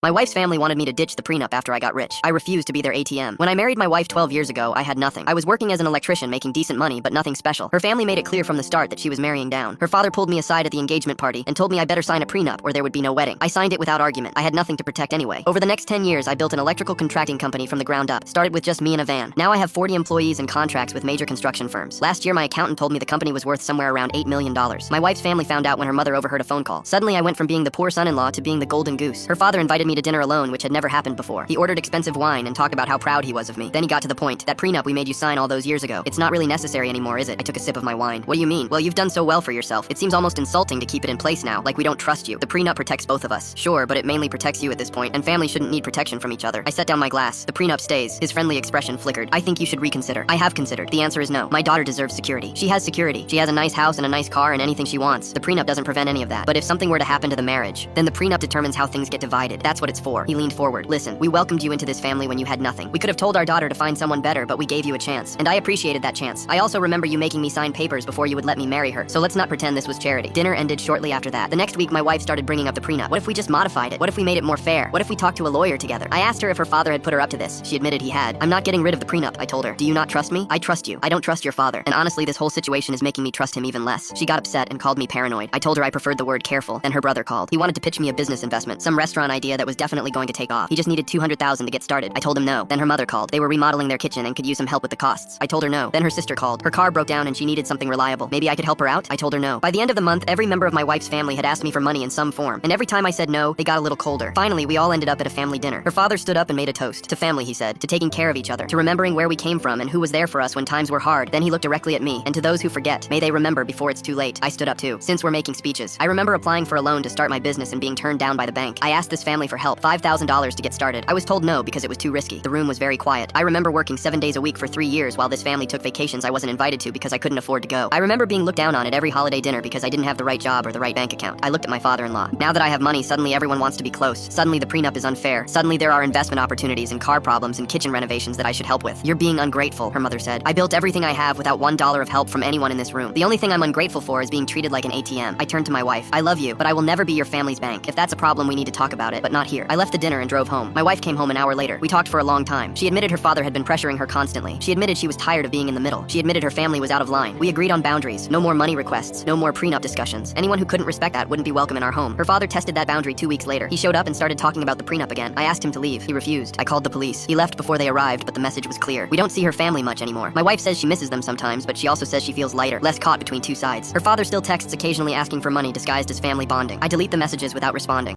My wife's family wanted me to ditch the prenup after I got rich. I refused to be their ATM. When I married my wife 12 years ago, I had nothing. I was working as an electrician making decent money, but nothing special. Her family made it clear from the start that she was marrying down. Her father pulled me aside at the engagement party and told me I better sign a prenup or there would be no wedding. I signed it without argument. I had nothing to protect anyway. Over the next 10 years, I built an electrical contracting company from the ground up. Started with just me and a van. Now I have 40 employees and contracts with major construction firms. Last year, my accountant told me the company was worth somewhere around $8 million. My wife's family found out when her mother overheard a phone call. Suddenly, I went from being the poor son-in-law to being the golden goose. Her father invited me to dinner alone, which had never happened before. He ordered expensive wine and talked about how proud he was of me. Then he got to the point. That prenup we made you sign all those years ago. It's not really necessary anymore, is it? I took a sip of my wine. What do you mean? Well, you've done so well for yourself. It seems almost insulting to keep it in place now, like we don't trust you. The prenup protects both of us. Sure, but it mainly protects you at this point, and family shouldn't need protection from each other. I set down my glass. The prenup stays. His friendly expression flickered. I think you should reconsider. I have considered. The answer is no. My daughter deserves security. She has security. She has a nice house and a nice car and anything she wants. The prenup doesn't prevent any of that. But if something were to happen to the marriage, then the prenup determines how things get divided. That's what it's for. He leaned forward. Listen, we welcomed you into this family when you had nothing. We could have told our daughter to find someone better, but we gave you a chance. And I appreciated that chance. I also remember you making me sign papers before you would let me marry her. So let's not pretend this was charity. Dinner ended shortly after that. The next week, my wife started bringing up the prenup. What if we just modified it? What if we made it more fair? What if we talked to a lawyer together? I asked her if her father had put her up to this. She admitted he had. I'm not getting rid of the prenup, I told her. Do you not trust me? I trust you. I don't trust your father. And honestly, this whole situation is making me trust him even less. She got upset and called me paranoid. I told her I preferred the word careful. Then her brother called. He wanted to pitch me a business investment, some restaurant idea that was definitely going to take off. He just needed $200,000 to get started. I told him no. Then her mother called. They were remodeling their kitchen and could use some help with the costs. I told her no. Then her sister called. Her car broke down and she needed something reliable. Maybe I could help her out? I told her no. By the end of the month, every member of my wife's family had asked me for money in some form. And every time I said no, they got a little colder. Finally, we all ended up at a family dinner. Her father stood up and made a toast. To family, he said. To taking care of each other. To remembering where we came from and who was there for us when times were hard. Then he looked directly at me. And to those who forget, may they remember before it's too late. I stood up too. Since we're making speeches, I remember applying for a loan to start my business and being turned down by the bank. I asked this family for help, $5,000 to get started. I was told no because it was too risky. The room was very quiet. I remember working 7 days a week for 3 years while this family took vacations I wasn't invited to because I couldn't afford to go. I remember being looked down on at every holiday dinner because I didn't have the right job or the right bank account. I looked at my father-in-law. Now that I have money, suddenly everyone wants to be close. Suddenly the prenup is unfair. Suddenly there are investment opportunities and car problems and kitchen renovations that I should help with. You're being ungrateful, her mother said. I built everything I have without $1 of help from anyone in this room. The only thing I'm ungrateful for is being treated like an ATM. I turned to my wife. I love you, but I will never be your family's bank. If that's a problem, we need to talk about it, but not here. I left the dinner and drove home. My wife came home an hour later. We talked for a long time. She admitted her father had been pressuring her constantly. She admitted she was tired of being in the middle. She admitted her family was out of line. We agreed on boundaries. No more money requests. No more prenup discussions. Anyone who couldn't respect that wouldn't be welcome in our home. Her father tested that boundary 2 weeks later. He showed up and started talking about the prenup again. I asked him to leave. He refused. I called the police. He left before they arrived, but the message was clear. We don't see her family much anymore. My wife says she misses them sometimes, but she also says she feels lighter, less caught between two sides. Her father still texts occasionally asking for money disguised as family bonding. I delete the messages without responding.